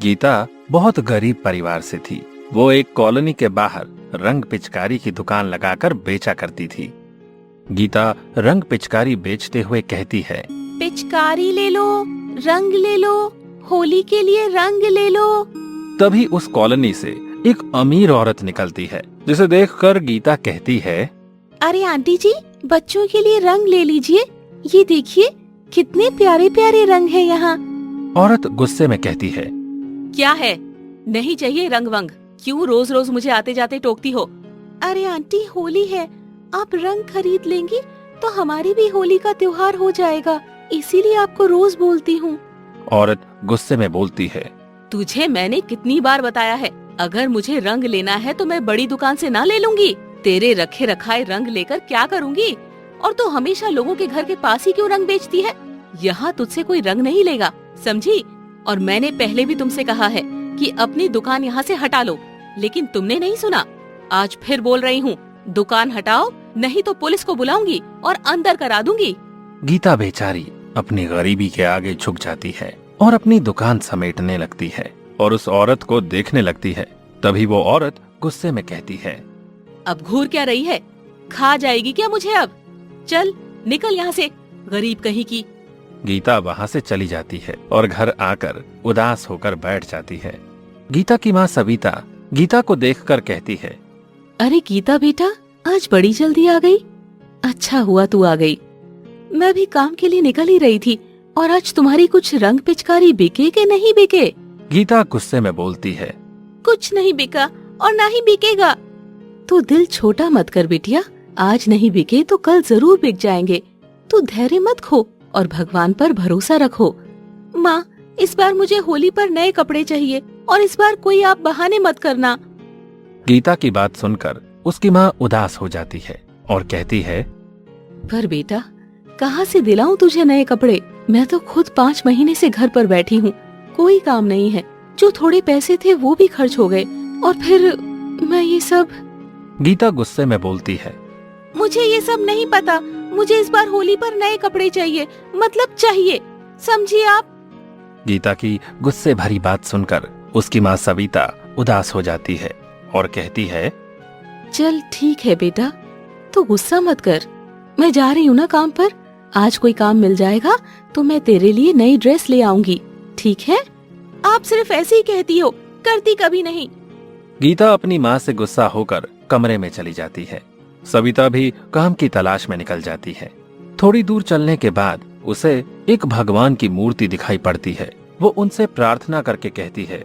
गीता बहुत गरीब परिवार से थी। वो एक कॉलोनी के बाहर रंग पिचकारी की दुकान लगाकर बेचा करती थी। गीता रंग पिचकारी बेचते हुए कहती है, पिचकारी ले लो, रंग ले लो, होली के लिए रंग ले लो। तभी उस कॉलोनी से एक अमीर औरत निकलती है, जिसे देखकर गीता कहती है, अरे आंटी जी, बच्चों के लिए रंग ले लीजिए, ये देखिए कितने प्यारे प्यारे रंग हैं यहाँ। औरत गुस्से में कहती है, क्या है, नहीं चाहिए रंग वंग, क्यों रोज रोज मुझे आते जाते टोकती हो। अरे आंटी, होली है, आप रंग खरीद लेंगी तो हमारी भी होली का त्योहार हो जाएगा, इसीलिए आपको रोज बोलती हूँ। औरत गुस्से में बोलती है, तुझे मैंने कितनी बार बताया है, अगर मुझे रंग लेना है तो मैं बड़ी दुकान से ना ले लूंगी, तेरे रखे रखाए रंग लेकर क्या करूंगी। और तू हमेशा लोगों के घर के पास ही क्यों रंग बेचती है, यहाँ तुझसे कोई रंग नहीं लेगा, समझी। और मैंने पहले भी तुमसे कहा है कि अपनी दुकान यहाँ से हटा लो, लेकिन तुमने नहीं सुना। आज फिर बोल रही हूँ, दुकान हटाओ, नहीं तो पुलिस को बुलाऊंगी और अंदर करा दूंगी। गीता बेचारी अपनी गरीबी के आगे झुक जाती है और अपनी दुकान समेटने लगती है और उस औरत को देखने लगती है। तभी वो औरत गुस्से में कहती है, अब घूर क्या रही है, खा जाएगी क्या मुझे अब, चल निकल यहाँ से, गरीब कहीं की। गीता वहाँ से चली जाती है और घर आकर उदास होकर बैठ जाती है। गीता की माँ सविता गीता को देखकर कहती है, अरे गीता बेटा, आज बड़ी जल्दी आ गई, अच्छा हुआ तू आ गई। मैं भी काम के लिए निकल ही रही थी, और आज तुम्हारी कुछ रंग पिचकारी बिके के नहीं बिके। गीता गुस्से में बोलती है, कुछ नहीं बिका और ना ही बिकेगा। तू दिल छोटा मत कर बिटिया, आज नहीं बिके तो कल जरूर बिक जाएंगे। तू धैर्य मत खो और भगवान पर भरोसा रखो। माँ, इस बार मुझे होली पर नए कपड़े चाहिए और इस बार कोई आप बहाने मत करना। गीता की बात सुनकर उसकी माँ उदास हो जाती है और कहती है, पर बेटा, कहाँ से दिलाऊं तुझे नए कपड़े, मैं तो खुद 5 महीने से घर पर बैठी हूँ, कोई काम नहीं है, जो थोड़े पैसे थे वो भी खर्च हो गए, और फिर मैं ये सब। गीता गुस्से में बोलती है, मुझे ये सब नहीं पता, मुझे इस बार होली पर नए कपड़े चाहिए, मतलब चाहिए, समझिए आप। गीता की गुस्से भरी बात सुनकर उसकी माँ सविता उदास हो जाती है और कहती है, चल ठीक है बेटा, तू गुस्सा मत कर, मैं जा रही हूँ ना काम पर, आज कोई काम मिल जाएगा तो मैं तेरे लिए नई ड्रेस ले आऊंगी, ठीक है। आप सिर्फ ऐसे ही कहती हो, करती कभी नहीं। गीता अपनी माँ से गुस्सा होकर कमरे में चली जाती है। सविता भी काम की तलाश में निकल जाती है। थोड़ी दूर चलने के बाद उसे एक भगवान की मूर्ति दिखाई पड़ती है। वो उनसे प्रार्थना करके कहती है,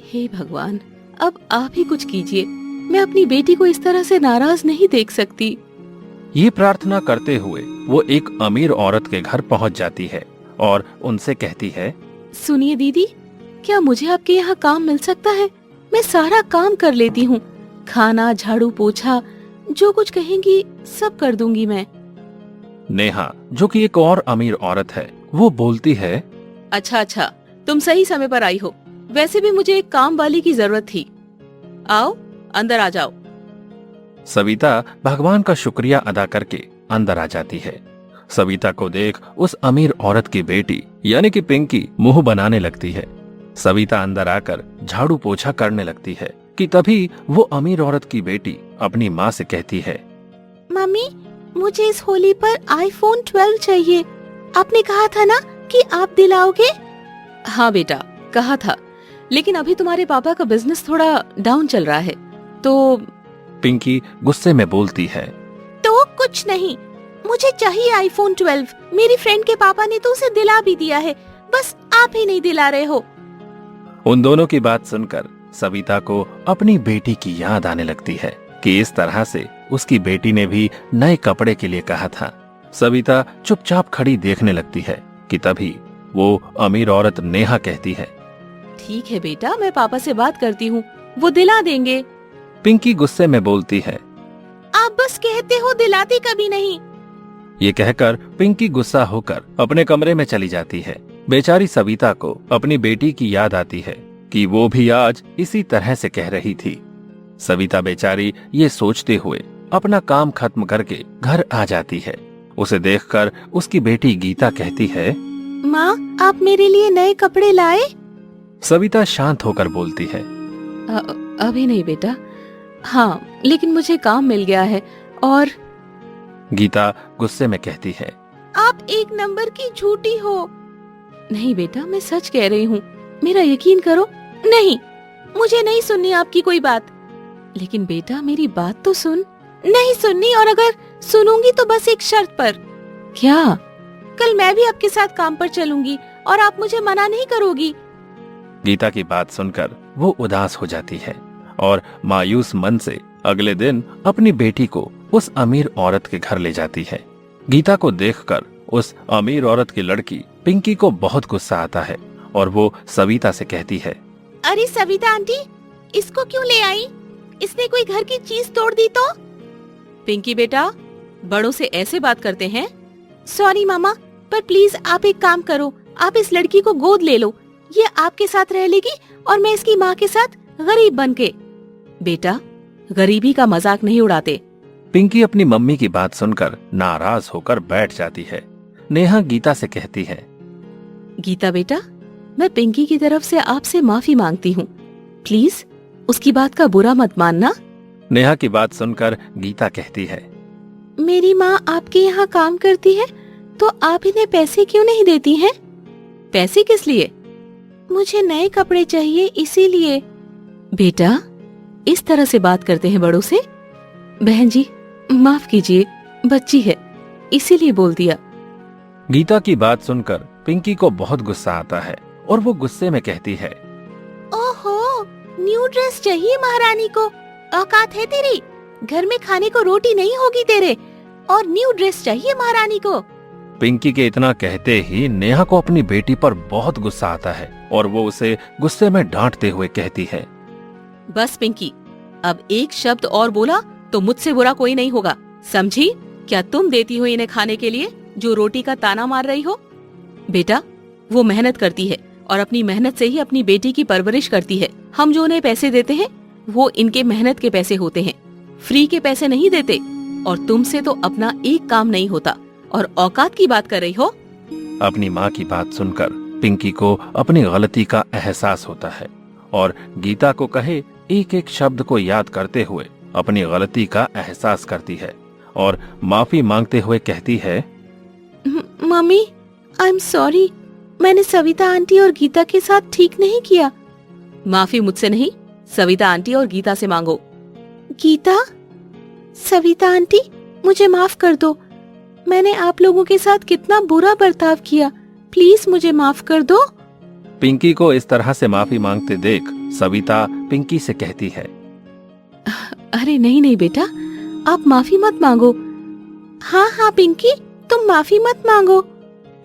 हे भगवान, अब आप ही कुछ कीजिए, मैं अपनी बेटी को इस तरह से नाराज नहीं देख सकती। ये प्रार्थना करते हुए वो एक अमीर औरत के घर पहुंच जाती है और उनसे कहती है, सुनिए दीदी, क्या मुझे आपके यहाँ काम मिल सकता है, मैं सारा काम कर लेती हूँ, खाना, झाड़ू, पोछा, जो कुछ कहेंगी सब कर दूंगी मैं। नेहा, जो कि एक और अमीर औरत है, वो बोलती है, अच्छा अच्छा, तुम सही समय पर आई हो, वैसे भी मुझे एक काम वाली की जरूरत थी, आओ अंदर आ जाओ। सविता भगवान का शुक्रिया अदा करके अंदर आ जाती है। सविता को देख उस अमीर औरत की बेटी यानी कि पिंकी मुंह बनाने लगती है। सविता अंदर आकर झाड़ू पोछा करने लगती है कि तभी वो अमीर औरत की बेटी अपनी माँ से कहती है, मम्मी, मुझे इस होली पर iPhone 12 चाहिए, आपने कहा था ना कि आप दिलाओगे। हाँ बेटा, कहा था, लेकिन अभी तुम्हारे पापा का बिजनेस थोड़ा डाउन चल रहा है, तो। पिंकी गुस्से में बोलती है, तो कुछ नहीं, मुझे चाहिए iPhone 12, मेरी फ्रेंड के पापा ने तो उसे दिला भी दिया है, बस आप ही नहीं दिला रहे हो। उन दोनों की बात सुनकर सविता को अपनी बेटी की याद आने लगती है कि इस तरह से उसकी बेटी ने भी नए कपड़े के लिए कहा था। सविता चुपचाप खड़ी देखने लगती है कि तभी वो अमीर औरत नेहा कहती है, ठीक है बेटा, मैं पापा से बात करती हूँ, वो दिला देंगे। पिंकी गुस्से में बोलती है, आप बस कहते हो, दिलाते कभी नहीं। ये कहकर पिंकी गुस्सा होकर अपने कमरे में चली जाती है। बेचारी सविता को अपनी बेटी की याद आती है कि वो भी आज इसी तरह से कह रही थी। सविता बेचारी ये सोचते हुए अपना काम खत्म करके घर आ जाती है। उसे देखकर उसकी बेटी गीता कहती है, माँ, आप मेरे लिए नए कपड़े लाए? सविता शांत होकर बोलती है। अभी नहीं बेटा, हाँ लेकिन मुझे काम मिल गया है। और गीता गुस्से में कहती है। आप एक नंबर की झूठी हो। नहीं बेटा, मैं सच कह रही हूँ, मेरा यकीन करो। नहीं, मुझे नहीं सुननी आपकी कोई बात। लेकिन बेटा मेरी बात तो सुन। नहीं सुननी, और अगर सुनूंगी तो बस एक शर्त पर। क्या? कल मैं भी आपके साथ काम पर चलूंगी और आप मुझे मना नहीं करोगी। गीता की बात सुनकर वो उदास हो जाती है और मायूस मन से अगले दिन अपनी बेटी को उस अमीर औरत के घर ले जाती है। गीता को देखकर उस अमीर औरत की लड़की पिंकी को बहुत गुस्सा आता है और वो सविता से कहती है। अरे सविता आंटी, इसको क्यों ले आई? इसने कोई घर की चीज तोड़ दी तो? पिंकी बेटा, बड़ों से ऐसे बात करते हैं? सॉरी मामा, पर प्लीज आप एक काम करो, आप इस लड़की को गोद ले लो। ये आपके साथ रह लेगी और मैं इसकी माँ के साथ गरीब बनके। बेटा, गरीबी का मजाक नहीं उड़ाते। पिंकी अपनी मम्मी की बात सुनकर नाराज होकर बैठ जाती है। नेहा गीता से कहती है। गीता बेटा, मैं पिंकी की तरफ से आपसे माफी मांगती हूँ। प्लीज उसकी बात का बुरा मत मानना। नेहा की बात सुनकर गीता कहती है। मेरी माँ आपके यहाँ काम करती है तो आप इन्हें पैसे क्यों नहीं देती हैं? पैसे किस लिए? मुझे नए कपड़े चाहिए इसीलिए। बेटा, इस तरह से बात करते हैं बड़ों से? बहन जी माफ कीजिए, बच्ची है इसीलिए बोल दिया। गीता की बात सुनकर पिंकी को बहुत गुस्सा आता है और वो गुस्से में कहती है। ओहो, न्यू ड्रेस चाहिए महारानी को? औकात है तेरी? घर में खाने को रोटी नहीं होगी तेरे, और न्यू ड्रेस चाहिए महारानी को? पिंकी के इतना कहते ही नेहा को अपनी बेटी पर बहुत गुस्सा आता है और वो उसे गुस्से में डांटते हुए कहती है। बस पिंकी, अब एक शब्द और बोला तो मुझसे बुरा कोई नहीं होगा, समझी? क्या तुम देती हो इन्हें खाने के लिए जो रोटी का ताना मार रही हो? बेटा, वो मेहनत करती है और अपनी मेहनत से ही अपनी बेटी की परवरिश करती है। हम जो उन्हें पैसे देते हैं वो इनके मेहनत के पैसे होते हैं, फ्री के पैसे नहीं देते। और तुमसे तो अपना एक काम नहीं होता और औकात की बात कर रही हो। अपनी माँ की बात सुनकर पिंकी को अपनी गलती का एहसास होता है और गीता को कहे एक एक शब्द को याद करते हुए अपनी गलती का एहसास करती है और माफी मांगते हुए कहती है। मम्मी, आई एम सॉरी, मैंने सविता आंटी और गीता के साथ ठीक नहीं किया। माफी मुझसे नहीं, सविता आंटी और गीता से मांगो। गीता? सविता आंटी, मुझे माफ कर दो। मैंने आप लोगों के साथ कितना बुरा बर्ताव किया, प्लीज मुझे माफ कर दो। पिंकी को इस तरह से माफी मांगते देख सविता पिंकी से कहती है। अरे नहीं नहीं बेटा, आप माफी मत मांगो। हाँ हाँ पिंकी, तुम माफी मत मांगो।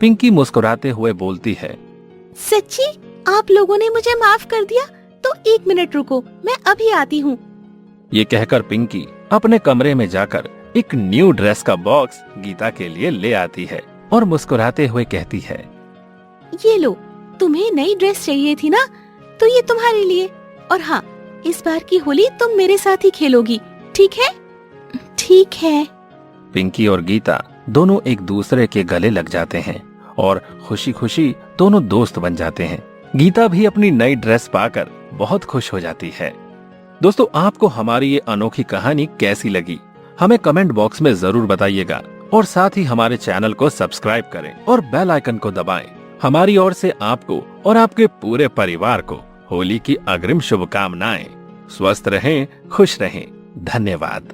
पिंकी मुस्कुराते हुए बोलती है। सच्ची? आप लोगों ने मुझे माफ कर दिया? तो एक मिनट रुको, मैं अभी आती हूँ। ये कहकर पिंकी अपने कमरे में जाकर एक न्यू ड्रेस का बॉक्स गीता के लिए ले आती है और मुस्कुराते हुए कहती है। ये लो, तुम्हें नई ड्रेस चाहिए थी ना, तो ये तुम्हारे लिए। और हाँ, इस बार की होली तुम मेरे साथ ही खेलोगी, ठीक है? ठीक है। पिंकी और गीता दोनों एक दूसरे के गले लग जाते हैं और खुशी खुशी दोनों दोस्त बन जाते हैं। गीता भी अपनी नई ड्रेस पाकर बहुत खुश हो जाती है। दोस्तों, आपको हमारी ये अनोखी कहानी कैसी लगी हमें कमेंट बॉक्स में जरूर बताइएगा और साथ ही हमारे चैनल को सब्सक्राइब करें और बेल आइकन को दबाएं। हमारी ओर से आपको और आपके पूरे परिवार को होली की अग्रिम शुभकामनाएं। स्वस्थ रहें, खुश रहें। धन्यवाद।